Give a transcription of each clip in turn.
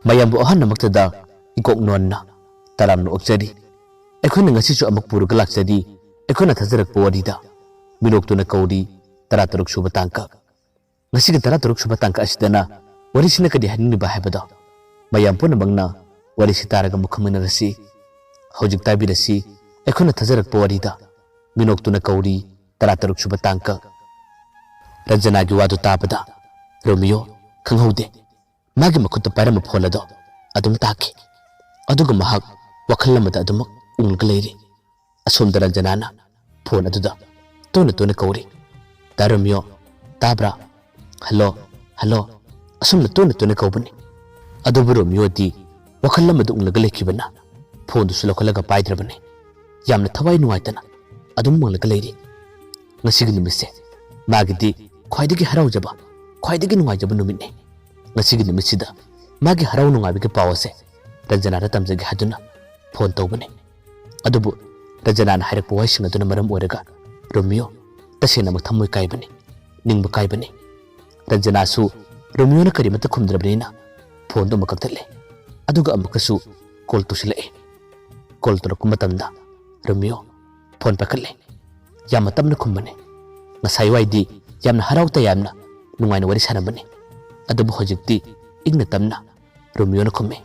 mayambu ahan namaktada ikok nonna taram no okjari ekhona ngasi chu amak puru galak jadi ekhona thajarak powarida Minoktuna Kouri 13 suba tangka ngasi ke 13 suba tangka asidana wari sina kadi hanni ba habada mayam puna bangna wari sitaraga mukhamana rasi hojik tabi rasi ekhona thajarak powarida Minoktuna Kouri 13 suba tangka Ranjana gi wadu tabada Romeo khanghaude magi makhutta param pholado adum taki aduga mahak wakhal lamada adum ungleire asom Ranjana na phone aduda tona Kouri Romeo tabra hello asum tona kaubani adubu Romeo di wakhal lamada unglaga lekibana phone du sulokalaga paidrabani yamna thawai nuaitana adum manglaga leire ngasigi nimise magidi khwaidagi haraujaba khwaidagi nuaijaba numitne ngasigi nimisida magi harau nungabige pawase Ranjana ra tamjagi haduna phone tawbane adubu Ranjana na harak pawai singa duna maram oraga Romeo tasena mak thamoi kaibane ningba kaibane Ranjana su Romeo na karimata khumdrabnina phone do makaktalle aduga amakasu call tusile call to kumatamda Romeo phone pakalle yamma tamna khumane ngasai waidi yamna harauta yamna nungaina wari sanabane adubu hojikti igna tamna Romeo na khumme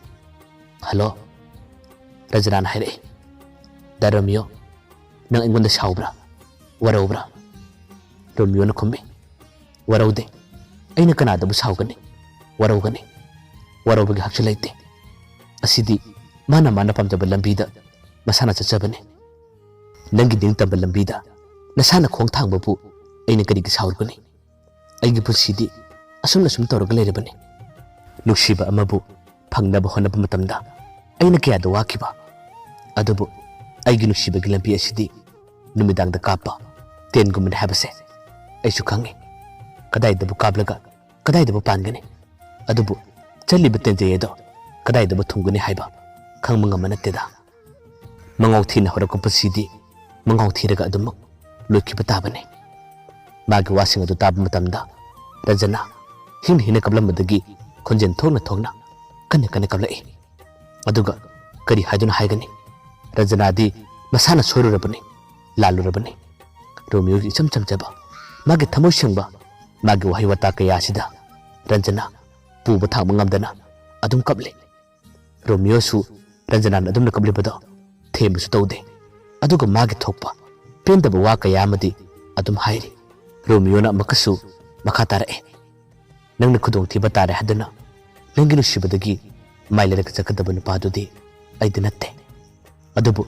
hello Ranjana na haire da Romeo nang ingonda saubra waraubra Romeo na khumme waraude aina kanada bu saugani waraugani waraubugi haksu leite asidi mana pamjaba lambida masana chachabane nangi ding tamba lambida nasana khong thangba bu aina kari gi saurgani aigi pusidi asumna sum tawraga lerebane nuksiba amabu phangnaba honaba matamda aina kya da wakiba adubu aigi nuksiba gi lambi asidi numidang da kapa ten gumin habase aisu khangi kadai da bu kablaga kadai da bu pangani adubu challi betente yedo kadai da bu thungani haiba khangmanga manateda mangau thina horako pusidi mangau thiraga adum lokiba tabane magi wasing adu tab matamda Ranjana hina kablammadagi khonjen thongna kanne kablai aduga kari haiduna haigani Ranjana di masana sorurabani lalurabani Romeo gi chamjaba magi thamoi sengba magi wahi wata kaya sida Ranjana puba thangma ngamdana adum kable Romeo su Ranjana adum na kable bada themsu tawde aduga magi thokpa pendaba wa kaya amadi adum hairi Romeo na makasu makatara nangna khudong thiba tare hadana nangi nushibadagi mailera ka chakadaba nupadudi aidina te adubu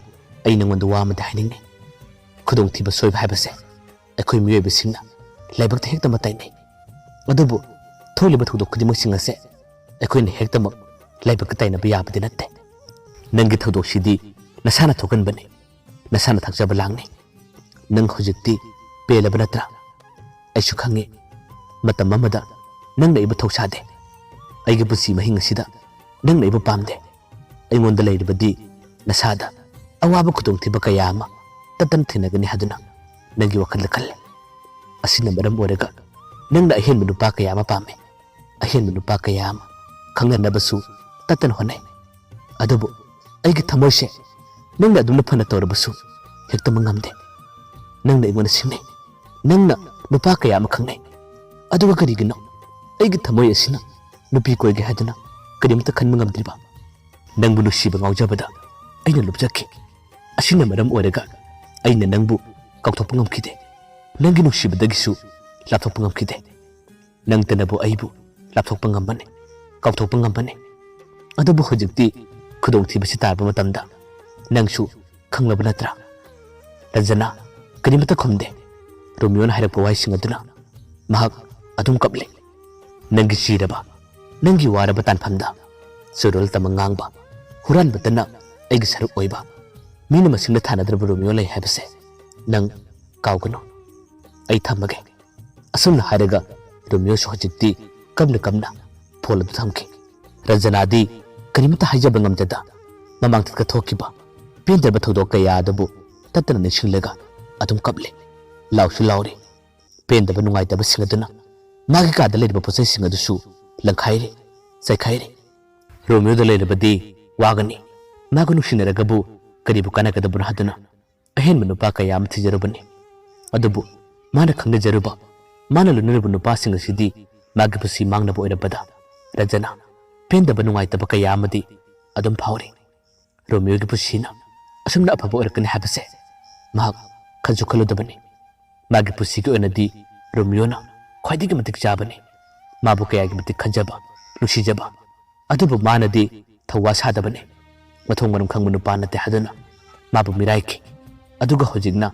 ai nangonda wa amada haningne khudong thiba soiba habase akhoi miyoiba singna laibakta hekta matai nei adubu tholiba thudok khudimak singase akhoi ne hekta mak laibakta taina ba yabadi natte nangi thudok sidi nasana thokan bane nasana thakjaba langne nang hojikti pelaba natra aisu khange matam amada nangna iba thosade aigi busi mahing asida nangna iba pamde aingonda leiribadi nasada awaba khudong thiba kaya ama tatan thinagani haduna nangi wakhal khalle asina maram oraga nangna ahen nupa kaya ama pame ahen nupa kaya ama khangna basu tatan honai adubu aigi thamoise nangna adumna phana tawrabasu hekta mangamde nangna ingona singne nangna nupa kaya ama khangnai aduga karigino aigi thamoi asina nupi koige haduna karimta khanma ngamdriba nangbu nusiba ngaujabada aina lupjaki asina maram oraga aina nangbu kaukthokpa ngamkhide nangi nusibadagisu lapthokpa ngamkhide nangtanabu aibu lapthokpa ngambane kaukthokpa ngambane adubu hojikti khudong thibasi tarba matamda nangsu khanglaba natra Ranjana karimta khumde Romeo na harakpa waising aduna mahak adum kable nangi siraba nangi waraba tanphamda surul tamangangba huran batana aigi saruk oiba mina masingna thanadraba Romeo lai habase nang kaugano ai thamage asumna haraga Romeo su hojikti kamna phola du thamki Ranjana di karimta haijaba ngamjada mamang tatka thokiba penderba thodok kaya adabu tatana nisinglega adum kable lausu lauri pendaba nungaitaba singaduna magi kada leriba posai singadusu langkhaire saikhaire Romeo da leirabadi wagani maga nuksinaragabu karibu kanakadabuna haduna ahenba nupa kaya ama thijarabani adubu mana khangnajaruba mana lunarabu nupasinga sidi magi pusi mangnaba oirabada Rajana pendaba nungaitaba kaya amadi adum phawri Romeo gi pusina asumna afaba oirakani habase mahak khansu khaludabani magi pusi gi oinadi Romeo na khwaidigi matik chabani mabu kaya gi matik khanjaba nuksijaba adubu manadi thawa sadabani mathong manum khangbu nupa nate haduna mabu miraiki aduga hojigna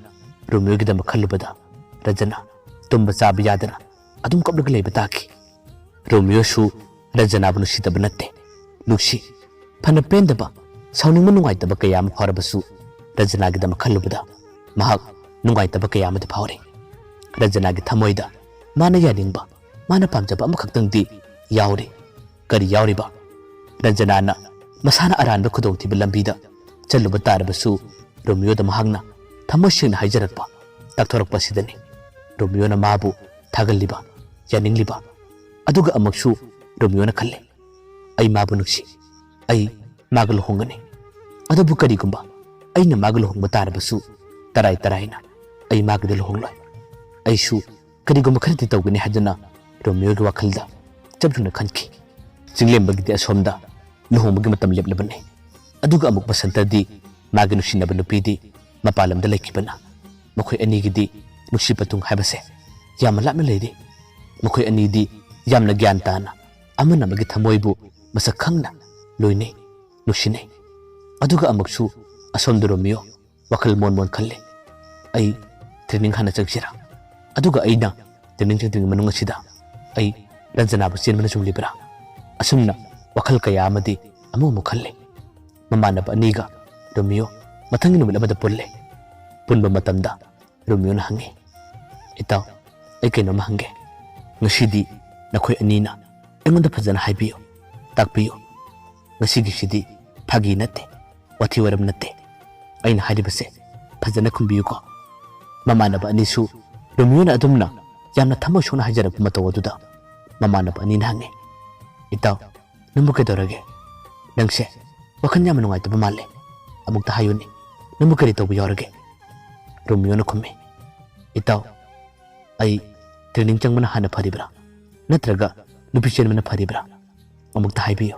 Romeo gi dama khalubada Rajana tumba chaba yadana adum kaplag leiba taki Romeo su Rajana bu nusidaba natte nuksi phana pendaba sauning manungaitaba kaya ama pharabasu Rajana gi dama khalubada mahak nungaitaba kaya ama phawre Rajana gi thamoida mana yaningba mana pamjaba ama khaktangdi yauri kari yauriba Rajana na masana aranba khudong thiba lambida chaluba tarabasu Romeo da mahagna thamosing haijarakpa takthorokpa sidani Romeo na mabu thagalliba yaningliba aduga amaksu Romeo na khalle ai mabu nuksi ai magal hongani adabu kari gumba ai na magal hongba tarabasu tarai na ai magadal hongloi ai su kari gumba kharti tawgani hajana Romeo gi wakhalda chabjuna khanki jinglembagidi asomda luhongbagi matam leblabane aduga amuk basantadi magi nuksinaba nupidi mapalamda laikibana makhoi anigidi nuksi patung haibase yamna lapna leidi makhoi anidi yamna gyan tana amana magi thamoibu masak khangna loine nuksine aduga amaksu asomda Romeo wakhal mon khalle ai training hana chagsira aduga aina training manunga sida ai Rajana bu chenmana chunglibra asumna wakhal kaya amadi amu khalle mamanaba aniga Romeo mathangi numit amada pulle punba matamda Romeo na hangi itaw ai kaino mahange ngasidi nakhoi anina engonda phajana haibiyo takpiyo ngasigi sidi phagi natte wathi waram natte aina haidibase phajana khumbiyo ko mamanaba anisu Romeo na adumna yamna thamo shona hajarak matawaduda mamanaba anina hangi itaw numbu kedorage nangse wakhan yamna nungaitaba male amukta hayuni numbu kari tawbu yorage Romeo na khumme itaw ai training changmana hana pharibra natraga nupi chenmana pharibra amukta haibiyo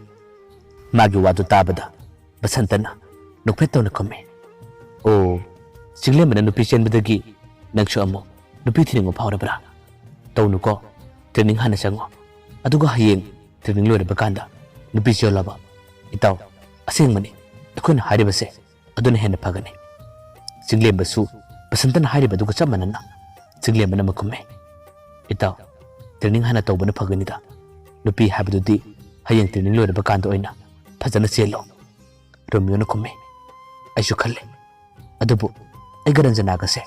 magi wadu tabada basantana nukpetawna khumme o singlembana nupi chenbadagi nangsu amu nupi thiningo phawrabra tawnuko training hana chango aduga hayeng training loiraba kanda nupi cholaba itaw asengmani akhona haribase aduna hena phagani singlembasu basantana haribaduga chamanana singlembana makumme itaw training hana tawbana phaganida nupi habadudi hayeng training loiraba kanda oina phajana chelo Romeo na kumme aisu khalle adubu ai garanjana gase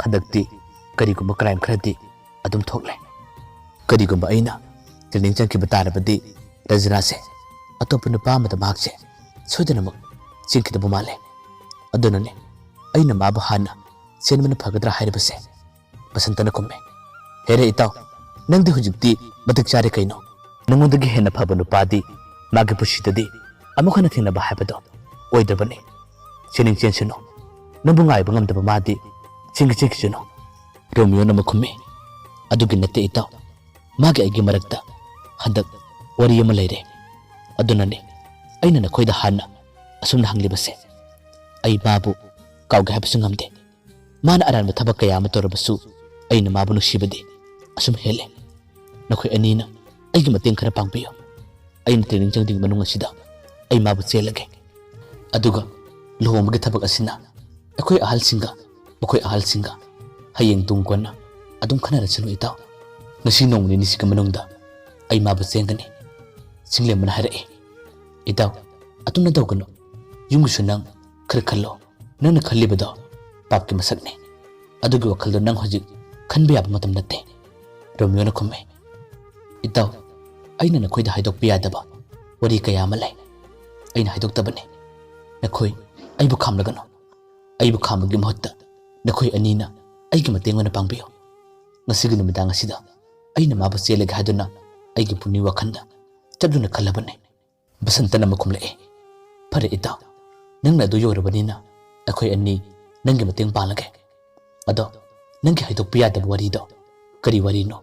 khadakti karigumba crime khradi adum thokle karigumba aina training changki batarabadi Rajana se atop nupa amada mahakse soidanamak chingkidaba male adunane aina mabu hana chenmana phagadra hairibase basantana kumme here itaw nangdi hujikti matik chare kaino nangondagi hena phaba nupadi magi pushitadi amukhana thinaba haibado oidabane chening chensuno nambu ngaiba ngamdaba madi chingchiksuno Romeo na makumme adugi natte itaw magi aigi marakta hadak wari ama leire adunane aina nakhoida hana asumna hanglibase ai babu kawga habasu ngamde mana aranba thabak kaya ama torabasu aina mabu nuksibadi asum hele nakhoi anina aigi mateng khara pangpiyo aina training changding manung asida ai mabu chelage aduga luhomgi thabak asina akhoi ahalsinga makhoi ahalsinga hayeng tungkona adum khanara chanu itaw ngasi nongni nisika manungda ai mabu chengani singlembana haire itaw atuna dawgano yungsu nang khar khallo nana khallibado papki masakne adugi wakhaldo nang hojik khanbe yaba matam natte Romeo na khumme itaw aina nakhoida haidokpi yadaba wari kaya ama lai aina haidoktabane nakhoi aibu khamlagano aibu khambagi mahutta nakhoi anina aigi matengona pangbiyo ngasigi numidang asida aina mabu chelaga haduna aigi puni wakhanda chabduna khalabane Basantana makumlae. Fare itaw. Nangna adu yorbanina. Akoy ani nangi mateng palage. Ado nangi haidok piyadab warido. Kari warino.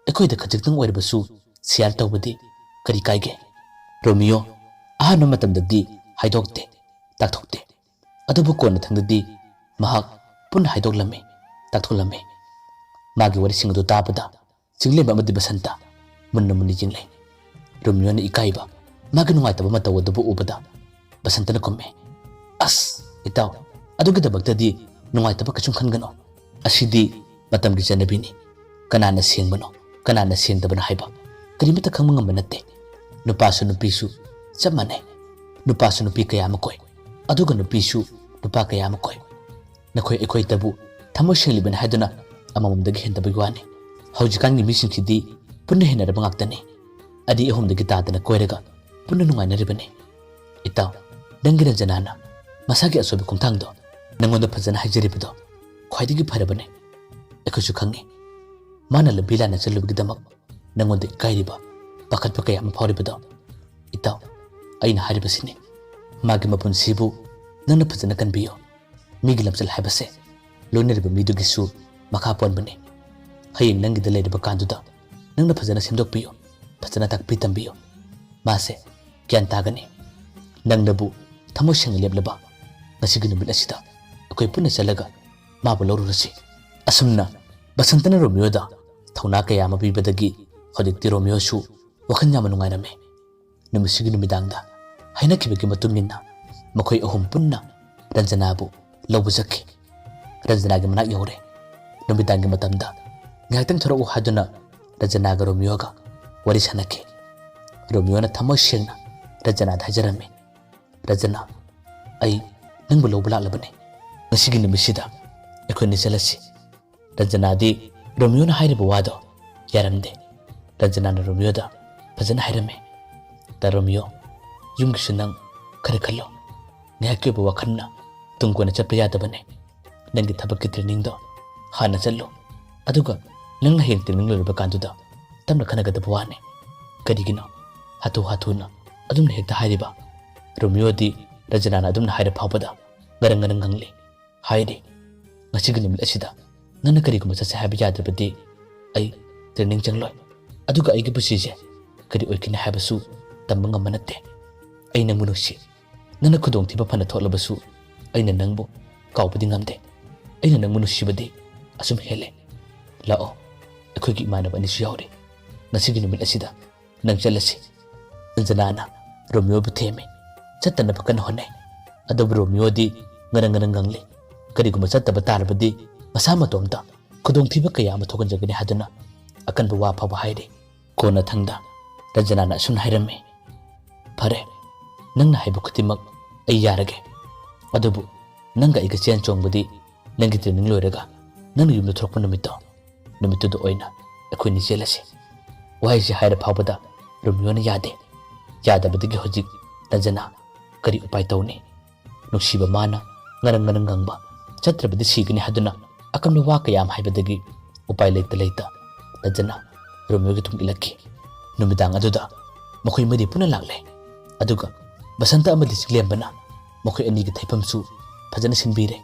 Akoy da kajigtang oirbasu siyar tawbadi kari kaige. Romeo ahana matamdadi haidokte takthokte. Adubu kona thangdadi mahak punna haidok lame takthok lame. Magi wari singadu tabada singleba amadi basanta munna munni jingle. Romeo na ikaiba magi nungaitaba matawadubu ubada basantana kumme. As itaw adugidabagtadi nungaitaba kachung khangano. Asidi matamgi janabini. Kanana siyengmano kanana siyengdabana haiba. Karimata khangmangamba natte. Nupasu nupisu chap manai. Nupasu nupi kaya makoy. Aduga nupisu nupa kaya makoy. Nakoy ekoy tabu thamo shenglibana haiduna amamamdagi hendabagi wani. Haujikangi misingkidi punna henaraba ngaktani. Adi ahumdagi tadana koiraga punna nungainaribane. Itaw dangira janana masagi asobi kumthangdo nangonda phajana haijaribado khwaidagi pharabane. Ekoysu khangi mana labila na chalubgidamak nangonda ikairiba pakatpa kaya maphawribado. Itaw aina haribasini magi mapunsibu nangna phajana kanbiyo. Migi lamchal haibase loinariba midugisu makha ponbane. Hayeng nangida leiriba kanduda nangna phajana semdokpiyo phajana takpi tambiyo. Mase gyan tagani nangnabu thamo seng leblaba ngasigi numit asida akoy punna chalaga mabu lorurasi. Asumna basantana Romeo da thawna kaya mabibadagi hodikti Romeo su wakhan yama nungairame. Numisigi numidangda hainakibagi matungina makoy ahum punna Ranjanabu lawbu zakki. Ranjanagi manak yore. Numidangi matamda ngaitang thoro haduna Ranjanaga Romeo ga wari sanaki. Romeo na thamo sengna Ranjana hajarame. Ranjana ai nangbu lawbu laklabane. Ngasigi numisida akoy ni jalasi. Ranjana di Romeo na hairiba wado yaramde. Ranjana na Romeo da phajana hairame. Da Romeo yumgisu nang khare khallo. Ngayakyoba wakhanna tungkona chappa yadabane. Nangi thabakki training do hana challo. Aduga nangna heng training loriba kanduda tamna khanagadaba wane. Karigino hatu hatuna adumna hekta hairiba. Romeo di Ranjana na adumna haira phawbada garang garang ngangli. Hairi ngasigi numit asida nangna kariguma chase haiba yadabadi ai training changloi. Aduga aigi pusije kari oikina haibasu tamba ngamba natte. Ai nangbu nusi nangna khudong thiba phana tholabasu aina nangbu kaubadi ngamde. Aina nangbu nusibadi asum hele. Lao akoygi imanaba anisu yawre. Ngasigi numit asida nang chalasi. Ranjana Romeo bu theme chattana pakana honne. Adabu Romeo di ngarang ngarang ngangli. Kariguma chattaba tarabadi masa matomda khudong thiba kaya ama thokanjagani haduna akanba wa phaba haire. Kona thangda Ranjana asum hairame. Phare nangna haibu khutimak ai yarage. Adubu nanga iga chen chongbadi nangi training loiraga nangna yumna thorokpa numittudu oina akoy ni jelasi. Waisi haira phawbada Romeo na yade. Yadabadagi hojik Ranjana kari upai tawni. Nuksiba mana ngarang ngarang ngangba chatrabadi sigani haduna akamna wa kayam haibadagi upai leita Ranjana Romeo gi tung ilaki. Numidang aduda makoy madi puna lagle. Aduga basanta amadi siglembana makoy anigi thaipamsu phajana sinbire.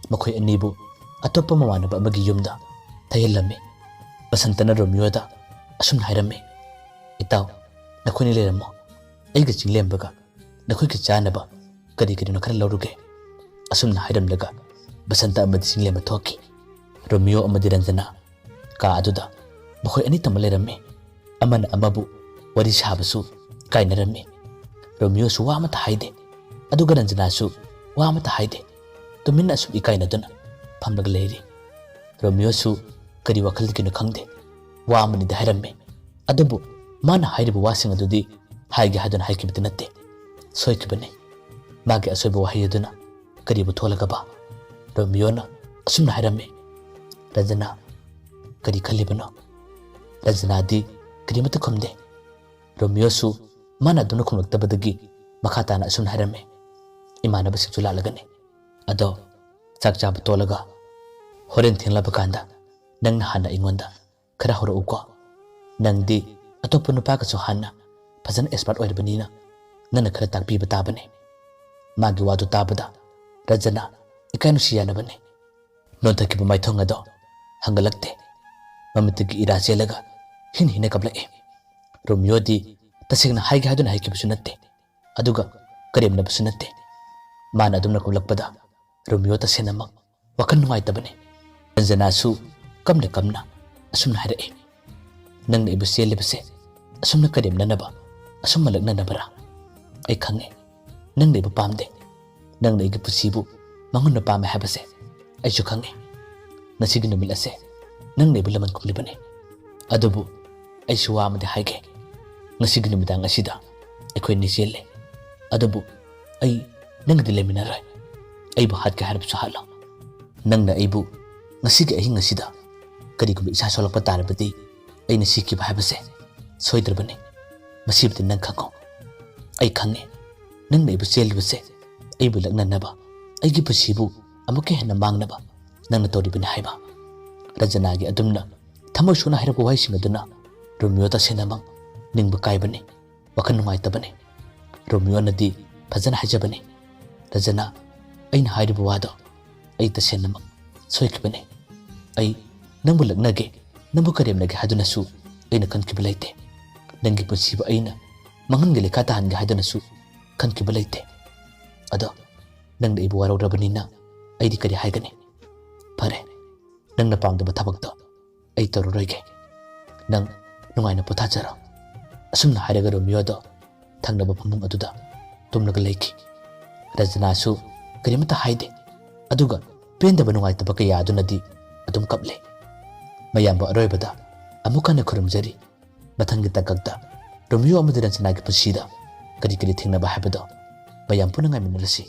Makoy anibu atoppa mawanaba amagi yumda thayellame. Basantana Romeo da asum hairame. Itaw nakoy ni leramo aiga chinglembaga nakoy ki chanaba kari no khara lawruge. Asum na hairamlaga basanta amadi singlema thoki. Romeo amadi Ranjana ka aduda makoy ani tamalerame. Amana amabu wari sabasu kainarame. Romeo su wa amata haide. Aduga Ranjana su wa amata haide. Tuminna asum ikainaduna phamlaga leiri. Romeo su kari wakhalgino khangde wa amani da hairame. Adubu mana hairiba wasing adudi haige haduna haikibati natte. Soikibane magi asoiba wahayaduna karibu tholagaba. Romeo na asumna hairame. Ranjana kari khallibano. Ranjana di karimata khumde. Romeo su mana aduna khumlaktabadagi makhatana asumna hairame. Imanaba sikchu lalagane. Ado chak chaba tolaga horen thenglaba kanda nangna hana ingonda khara horo uko. Nangdi atopa nupa ka so hana phajana expert oirbanina nana khara takpi batabane magi wadu tabada Rajana ikanu siyanabane nonta ki bamai thonga do hangalakte mamitagi irase laga hin hine kablake Romeo di tasingna haiga haduna haiki busunatte aduga karemna busunatte mana adumna kumlakpada Romeo tasenama wakan nungai tabane Rajana su kamna asumna harae nangna ibuse lebase asumna karemna naba asumma lagna nabara ai khange nangna ibu pamde nangna igi pusibu mangunna pame habase ai chu khange nasigi numil ase nangna ibu laman kumlibane adubu ai suwa amade haige nasigi numidang asida aikoi nisele adubu ai nangdi leminarai aibu hatga harbu sahala nangna aibu ngasigi ahinga sida karigum isa solakpa tarabadi aina sikiba habase soidrabane masibdi nang khango ai khange nangna ibu selibase aibu lagnanaba aigi pusibu amuke hena mangnaba nangna toribine haiba Rajana gi adumna thamoi suna hairabo waising aduna Romeo ta senamang ningbu kaibane wakan nungai tabane Romeo nadi fajana hajabane Rajana aina hairibo wado ai ta senamang soikibane ai nangbu lagnage nangbu karemnage haduna su aina kankibalaite nangi pusibu aina mangangele kata hanga haduna su kankibalaite ado nangna ibu waro rabanina aidi kari haigane pare nangna pamdaba thabakto ai taruroige nang nungaina pothajara asumna hairaga Romeo do thangnaba phamung aduda tumnaga leiki Rajana su karimata haide aduga pendaba nungai tabaka yadunadi adum kaple mayamba aroibada amukana khurumjari mathangi takakta Romeo amadi Rajana gi pusida kari kari thingnaba habado mayam punangai minarasi